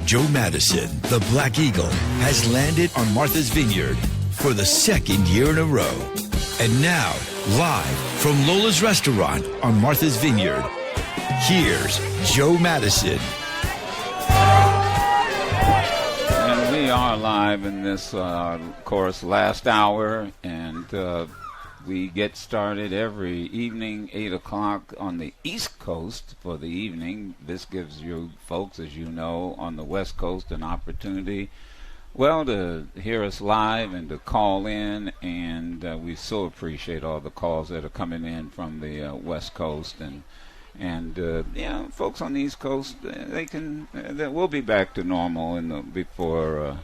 Joe Madison, the Black Eagle, has landed on Martha's Vineyard for the second year in a row. And now, live from Lola's Restaurant on Martha's Vineyard, here's Joe Madison. And we are live in this, of course, last hour, and we get started every evening, 8 o'clock on the East Coast for the evening. This gives you folks, as you know, on the West Coast an opportunity, well, to hear us live and to call in. And we so appreciate all the calls that are coming in from the West Coast. And folks on the East Coast, we'll be back to normal before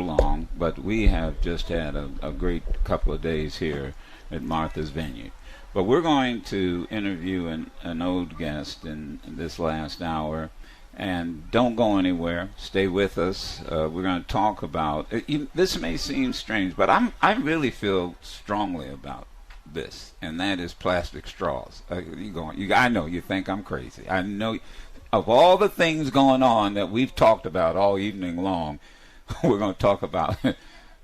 long. But we have just had a great couple of days here at Martha's Vineyard. But we're going to interview an old guest in this last hour, and don't go anywhere. Stay with us. We're going to talk about this. May seem strange, but I really feel strongly about this, and that is plastic straws. I know you think I'm crazy. I know, of all the things going on that we've talked about all evening long, we're going to talk about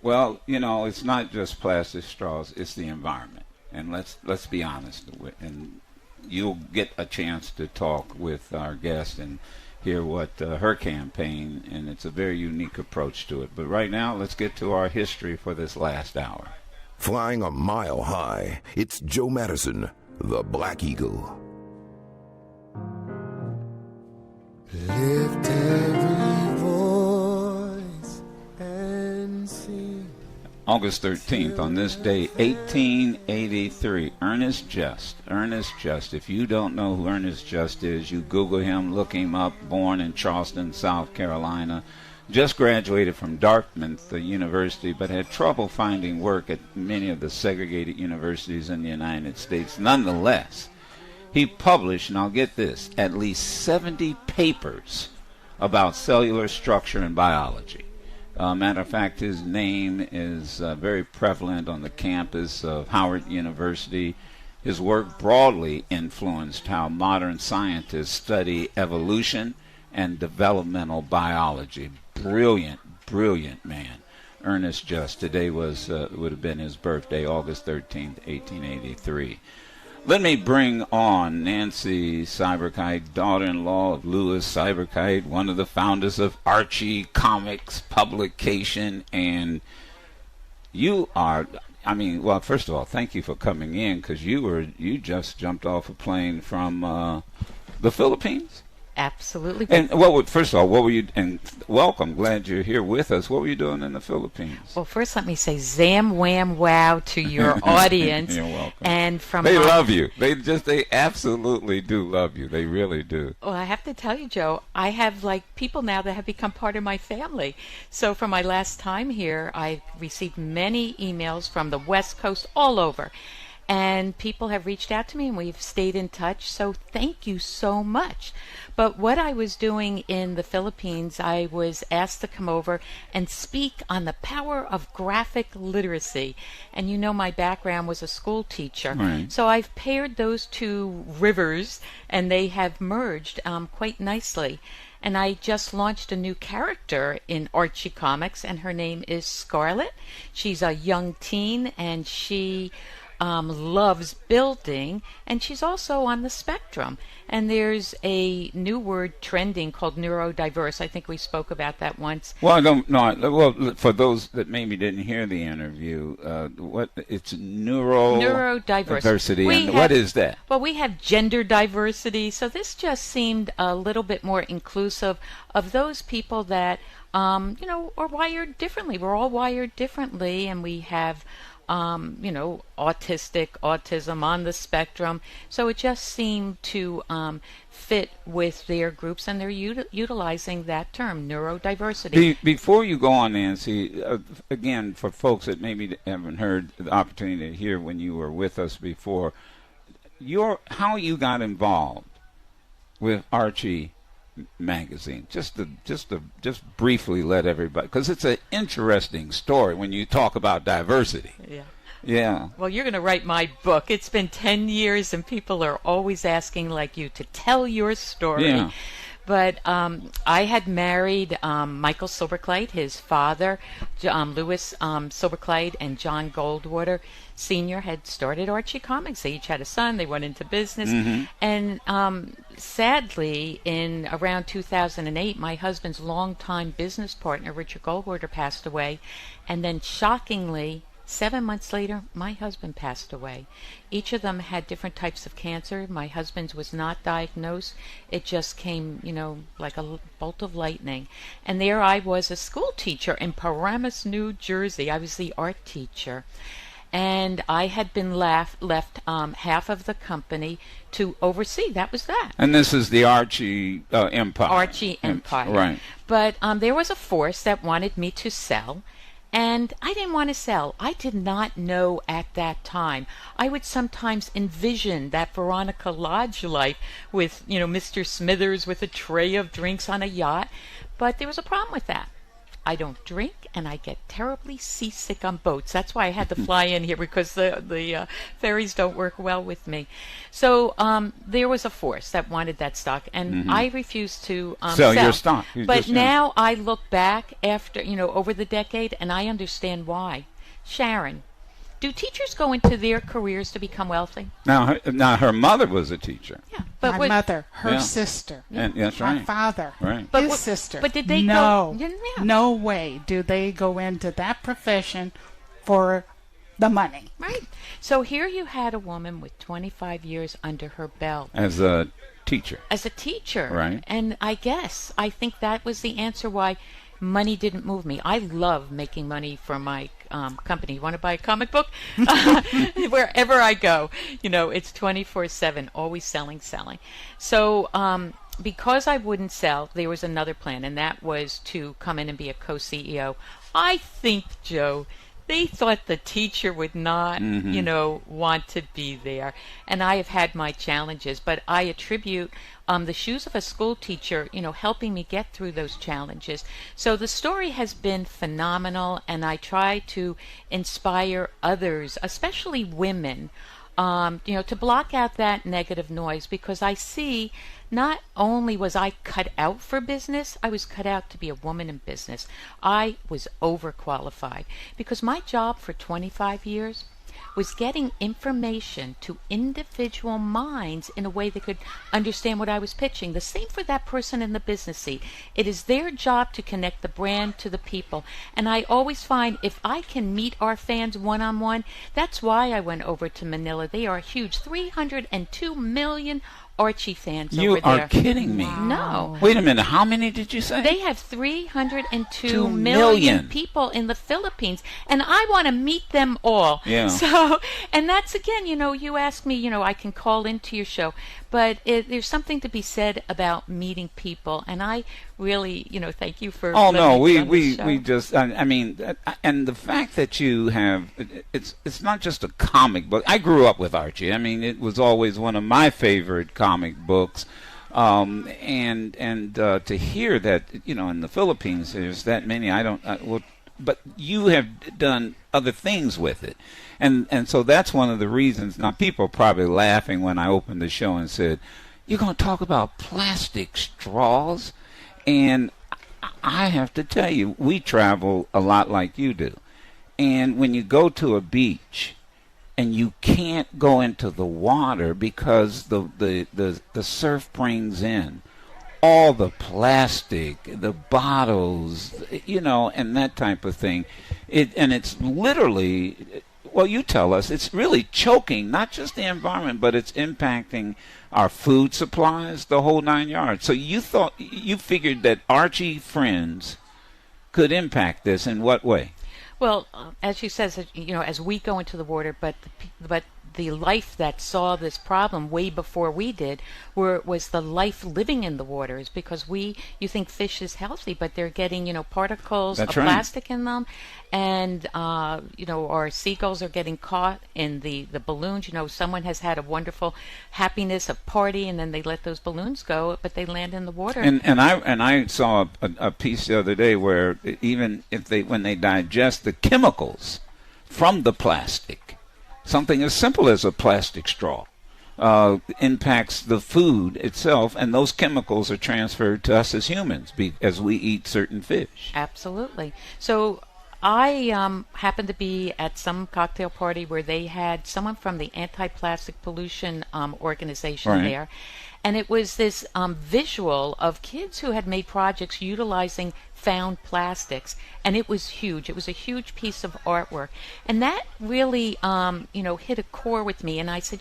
well, it's not just plastic straws, it's the environment. And let's be honest. And you'll get a chance to talk with our guest and hear what her campaign, and it's a very unique approach to it. But right now, let's get to our history for this last hour. Flying a mile high, it's Joe Madison, the Black Eagle. Lift every voice and sing. August 13th, on this day, 1883, Ernest Just. If you don't know who Ernest Just is, you Google him, look him up. Born in Charleston, South Carolina. Just graduated from Dartmouth University, but had trouble finding work at many of the segregated universities in the United States. Nonetheless, he published, and I'll get this, at least 70 papers about cellular structure and biology. Matter of fact, his name is very prevalent on the campus of Howard University. His work broadly influenced how modern scientists study evolution and developmental biology. Brilliant man, Ernest Just. Today would have been his birthday, August 13th, 1883. Let me bring on Nancy Silberkleit, daughter-in-law of Louis Silberkleit, one of the founders of Archie Comics publication. And you are, well, first of all, thank you for coming in, because you just jumped off a plane from the Philippines? Absolutely. And first of all, what were you? And welcome, glad you're here with us. What were you doing in the Philippines? Well, first let me say zam wham wow to your audience. You're welcome. And they love you. They absolutely do love you. They really do. Well, I have to tell you, Joe, I have people now that have become part of my family. So for my last time here, I received many emails from the West Coast all over. And people have reached out to me, and we've stayed in touch. So thank you so much. But what I was doing in the Philippines, I was asked to come over and speak on the power of graphic literacy. And my background was a school teacher. Right. So I've paired those two rivers, and they have merged quite nicely. And I just launched a new character in Archie Comics, and her name is Scarlett. She's a young teen, and she loves building, and she's also on the spectrum. And there's a new word trending called neurodiverse. I think we spoke about that once. Well, I don't know. Well, for those that maybe didn't hear the interview, it's neurodiversity. And what is that? Well, we have gender diversity. So this just seemed a little bit more inclusive of those people that, are wired differently. We're all wired differently, and we have autism on the spectrum. So it just seemed to fit with their groups, and they're utilizing that term, neurodiversity. Before you go on, Nancy, again, for folks that maybe haven't heard the opportunity to hear when you were with us before, how you got involved with Archie magazine, just briefly let everybody, because it's an interesting story when you talk about diversity. Yeah. Well, you're going to write my book. It's been 10 years, and people are always asking you to tell your story. Yeah. But I had married Michael Silberkleit, his father, Louis Silberkleit, and John Goldwater Sr. had started Archie Comics. They each had a son. They went into business. And sadly, in around 2008, my husband's longtime business partner, Richard Goldwater, passed away. And then shockingly, 7 months later, my husband passed away. Each of them had different types of cancer. My husband's was not diagnosed. It just came, like a bolt of lightning. And there I was, a school teacher in Paramus, New Jersey. I was the art teacher. And I had been left half of the company to oversee. That was that. And this is the Archie Empire. Archie Empire. Right. But there was a force that wanted me to sell. And I didn't want to sell. I did not know at that time. I would sometimes envision that Veronica Lodge life with, Mr. Smithers with a tray of drinks on a yacht. But there was a problem with that. I don't drink, and I get terribly seasick on boats. That's why I had to fly in here, because the ferries don't work well with me. So there was a force that wanted that stock, and I refused to sell your stock. But now I look back after, over the decade, and I understand why. Sharon, do teachers go into their careers to become wealthy? Now her mother was a teacher. Yeah, but my mother, her sister, and that's right. my father, right. his sister. But did they no, go? No way do they go into that profession for the money. Right. So here you had a woman with 25 years under her belt. As a teacher. Right. And I think that was the answer why money didn't move me. I love making money for my company. You want to buy a comic book? Wherever I go, it's 24/7, always selling. So because I wouldn't sell, there was another plan, and that was to come in and be a co-CEO. I think, Joe, they thought the teacher would not, want to be there. And I have had my challenges, but I attribute the shoes of a school teacher, helping me get through those challenges. So the story has been phenomenal, and I try to inspire others, especially women, to block out that negative noise, because I see not only was I cut out for business, I was cut out to be a woman in business. I was overqualified because my job for 25 years was getting information to individual minds in a way they could understand what I was pitching. The same for that person in the business seat. It is their job to connect the brand to the people. And I always find if I can meet our fans one-on-one, that's why I went over to Manila. They are huge. 302 million Archie fans over there. You are kidding me. No. Wait a minute. How many did you say? They have 302 million people in the Philippines, and I want to meet them all. Yeah. So, and that's again, you ask me, I can call into your show, but there's something to be said about meeting people, and I really, thank you for. Oh no, we just, I mean, and the fact that you have, it's not just a comic book. I grew up with Archie. I mean, it was always one of my favorite comic books, and to hear that, in the Philippines there's that many, but you have done other things with it, and so that's one of the reasons. Now people are probably laughing when I opened the show and said, "You're going to talk about plastic straws?" And I have to tell you, we travel a lot like you do, and when you go to a beach and you can't go into the water because the surf brings in all the plastic, the bottles, and that type of thing. And it's literally, well, you tell us, it's really choking not just the environment, but it's impacting our food supplies, the whole 9 yards. So you figured that Archie Friends could impact this in what way? Well, as she says, as we go into the water, but the life that saw this problem way before we did was the life living in the waters, because you think fish is healthy, but they're getting particles of plastic in them, and our seagulls are getting caught in the balloons. Someone has had a wonderful happiness, a party, and then they let those balloons go, but they land in the water. And I saw a piece the other day where even when they digest the chemicals from the plastic, something as simple as a plastic straw, impacts the food itself, and those chemicals are transferred to us as humans as we eat certain fish. Absolutely. So I happened to be at some cocktail party where they had someone from the Anti-Plastic Pollution organization Right. there. And it was this visual of kids who had made projects utilizing found plastics. And it was huge. It was a huge piece of artwork. And that really, hit a core with me. And I said,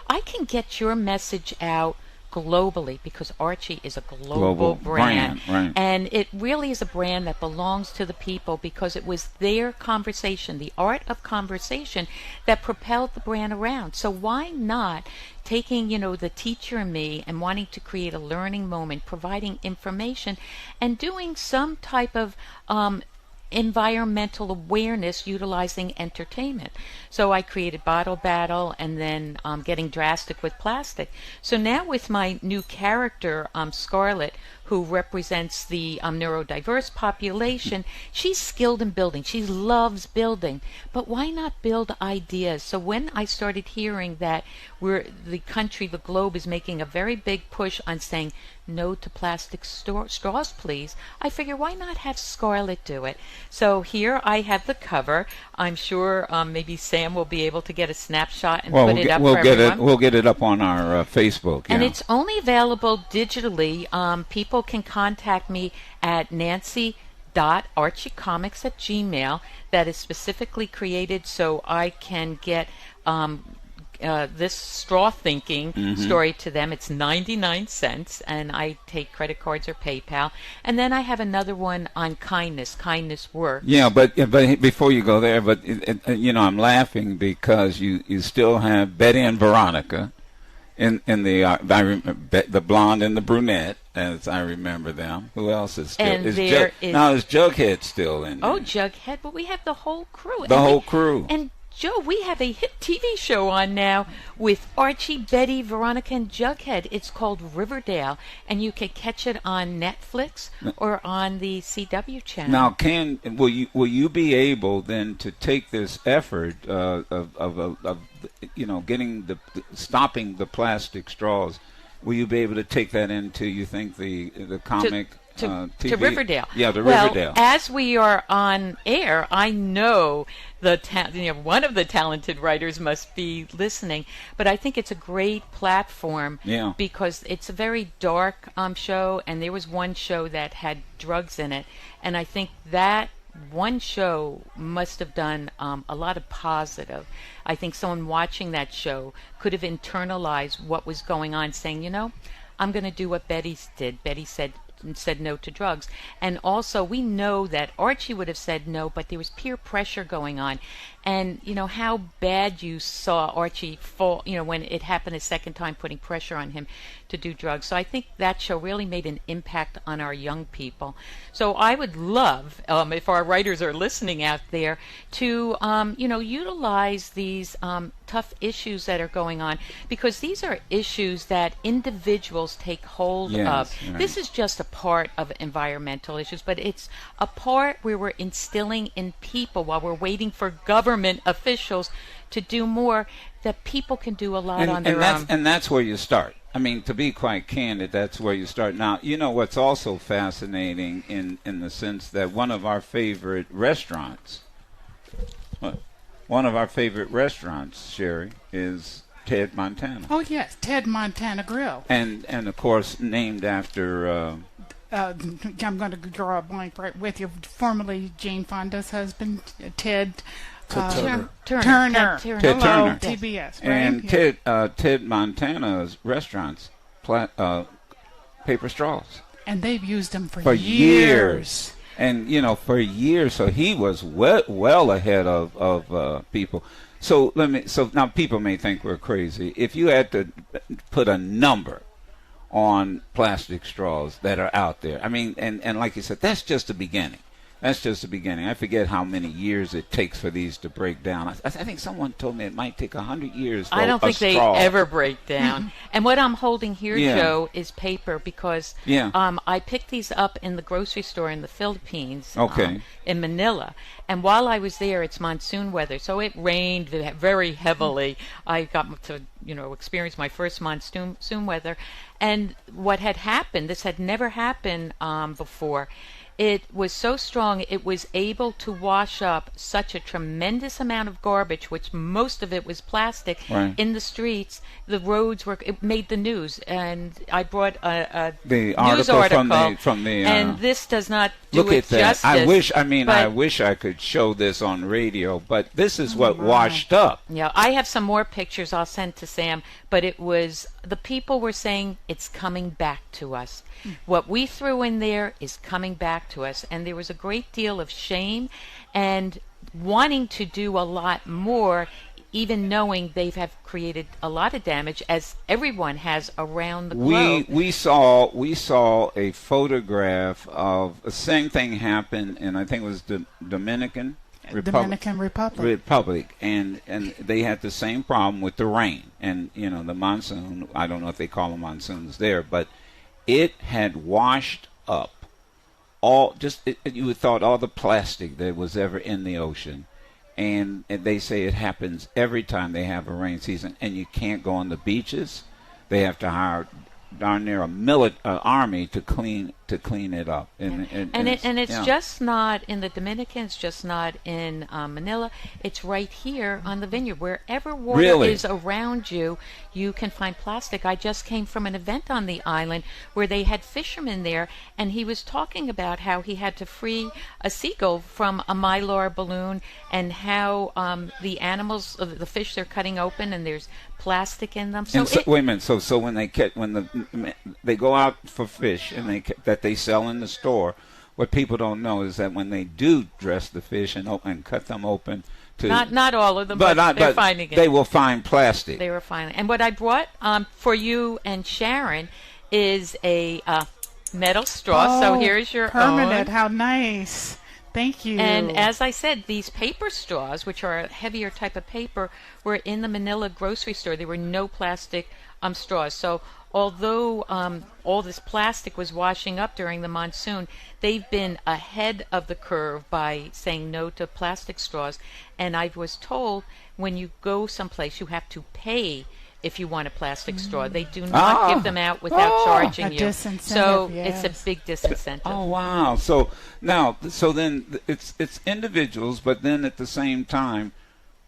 I can get your message out globally, because Archie is a global brand. Right. And it really is a brand that belongs to the people, because it was their conversation, the art of conversation, that propelled the brand around. So why not taking, the teacher in me and wanting to create a learning moment, providing information, and doing some type of environmental awareness utilizing entertainment. So I created Bottle Battle, and then getting drastic with plastic. So now with my new character, Scarlett, who represents the neurodiverse population, she's skilled in building. She loves building. But why not build ideas? So when I started hearing that the globe is making a very big push on saying no to plastic straws, please, I figure, why not have Scarlett do it? So here I have the cover. I'm sure maybe Sam will be able to get a snapshot and put it up for everyone. We'll get it up on our Facebook. And yeah. it's only available digitally. People can contact me at nancy.archiecomics@gmail. That is specifically created so I can get this straw thinking story to them. It's 99 cents, and I take credit cards or PayPal. And then I have another one on kindness works. Yeah, but before you go there, I'm laughing because you still have Betty and Veronica in the blonde and the brunette, as I remember them. Who else is still? And is Jughead still in there? Oh, Jughead, but we have the whole crew. The whole crew. And Joe, we have a hit TV show on now with Archie, Betty, Veronica, and Jughead. It's called Riverdale, and you can catch it on Netflix or on the CW channel. Now, will you be able then to take this effort of stopping the plastic straws? Will you be able to take that into, you think, the comic? TV? To Riverdale. Yeah, Well, Riverdale. as we are on air, I know one of the talented writers must be listening, but I think it's a great platform because it's a very dark show, and there was one show that had drugs in it, and I think that one show must have done a lot of positive. I think someone watching that show could have internalized what was going on, saying, I'm going to do what Betty did. Betty said no to drugs. And also, we know that Archie would have said no, but there was peer pressure going on. And, how bad you saw Archie fall, when it happened a second time, putting pressure on him to do drugs. So I think that show really made an impact on our young people. So I would love, if our writers are listening out there, to, utilize these tough issues that are going on, because these are issues that individuals take hold of. Right. This is just a part of environmental issues, but it's a part where we're instilling in people, while we're waiting for government officials to do more, that people can do a lot on their own. And that's where you start. I mean, to be quite candid, that's where you start. Now, what's also fascinating in the sense that one of our favorite restaurants, Sherry, is Ted Montana. Oh, yes, Ted Montana Grill. And of course, named after... I'm going to draw a blank right with you. Formerly Jane Fonda's husband, Ted Turner. Turner. Ted Hello, Turner. TBS. Right? And Ted Montana's restaurants, paper straws. And they've used them for years. And, for years. So he was well ahead of people. So now people may think we're crazy. If you had to put a number on plastic straws that are out there, I mean, and like you said, that's just the beginning. That's just the beginning. I forget how many years it takes for these to break down. I think someone told me it might take 100 years for I don't think straw. they ever break down. And what I'm holding here, Yeah. Joe, is paper because I picked these up in the grocery store in the Philippines, Okay. in Manila. And while I was there, it's monsoon weather, so it rained very heavily. I got to experience my first monsoon weather. And what had happened, this had never happened before. It was so strong, it was able to wash up such a tremendous amount of garbage, which most of it was plastic, Right. in the streets. The roads it made the news, and I brought a The news article from the and this does not do look it at that. justice. I wish I could show this on radio, but this is what washed up. Yeah, I have some more pictures I'll send to Sam, but it was, the people were saying it's coming back to us. What we threw in there is coming back to us, and there was a great deal of shame and wanting to do a lot more, even knowing they have created a lot of damage, as everyone has around the globe. We saw a photograph of the same thing happened, and I think it was the Dominican Republic, and they had the same problem with the rain and the monsoon. I don't know if they call them monsoons there, but it had washed up you would thought all the plastic that was ever in the ocean, and they say it happens every time they have a rain season, and you can't go on the beaches. They have to hire darn near a army to clean it up, and it's just not in the Dominican. It's just not in Manila. It's right here on the vineyard. Wherever water is around you, you can find plastic. I just came from an event on the island where they had fishermen there, and he was talking about how he had to free a seagull from a mylar balloon, and how the animals, the fish, they're cutting open, and there's plastic in them. Wait a minute. So when they go out for fish and that they sell in the store, what people don't know is that when they do dress the fish and cut them open, not all of them, but they're finding it. They will find plastic. They were finding. And what I brought for you and Sharon is a metal straw. So here's your permanent. own. How nice. Thank you. And as I said, these paper straws, which are a heavier type of paper, were in the Manila grocery store. There were no plastic straws. So although all this plastic was washing up during the monsoon, they've been ahead of the curve by saying no to plastic straws. And I was told when you go someplace, you have to pay if you want a plastic straw. They do not give them out without charging you. So it's a big disincentive. Oh, wow. So then it's individuals, but then at the same time,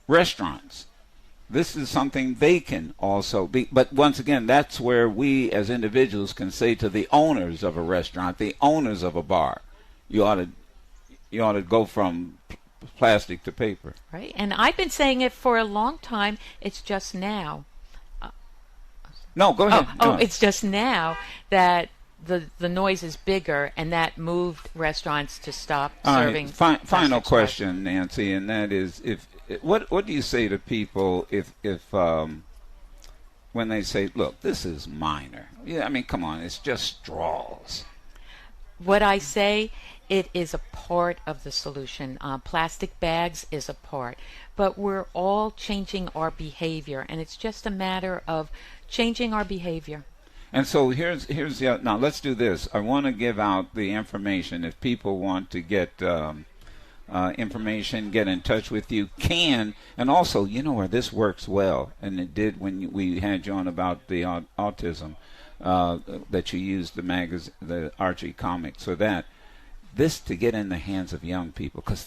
restaurants. This is something they can also be. But once again, that's where we as individuals can say to the owners of a restaurant, the owners of a bar, you ought to go from plastic to paper. Right. And I've been saying it for a long time. It's just now. No, go ahead. It's just now that the noise is bigger, and that moved restaurants to stop serving. Final question, Nancy, and that is, what do you say to people if when they say, look, this is minor? Yeah, I mean, come on, it's just straws. What I say, it is a part of the solution. Plastic bags is a part, but we're all changing our behavior, and it's just a matter of changing our behavior. And so here's the now let's do this. I want to give out the information. If people want to get information, get in touch with you, can. And also, where this works well, and it did when we had you on about the autism, that you used the Archie comics for that. This to get in the hands of young people, because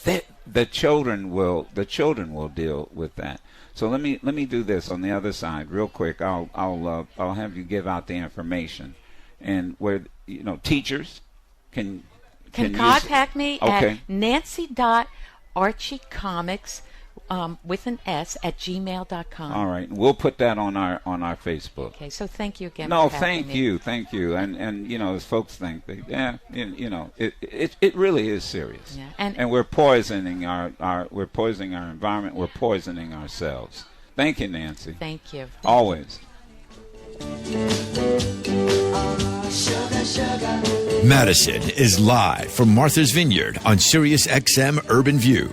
the children will deal with that. So let me do this on the other side real quick. I'll have you give out the information, and where teachers can contact me at nancy.archiecomics with an S at gmail.com. All right, we'll put that on our Facebook. Okay, so thank you again. No, for having thank you, and as folks think, it really is serious. Yeah. And we're poisoning our environment. We're poisoning ourselves. Thank you, Nancy. Thank you. Always. Sugar, sugar. Madison is live from Martha's Vineyard on Sirius XM Urban View.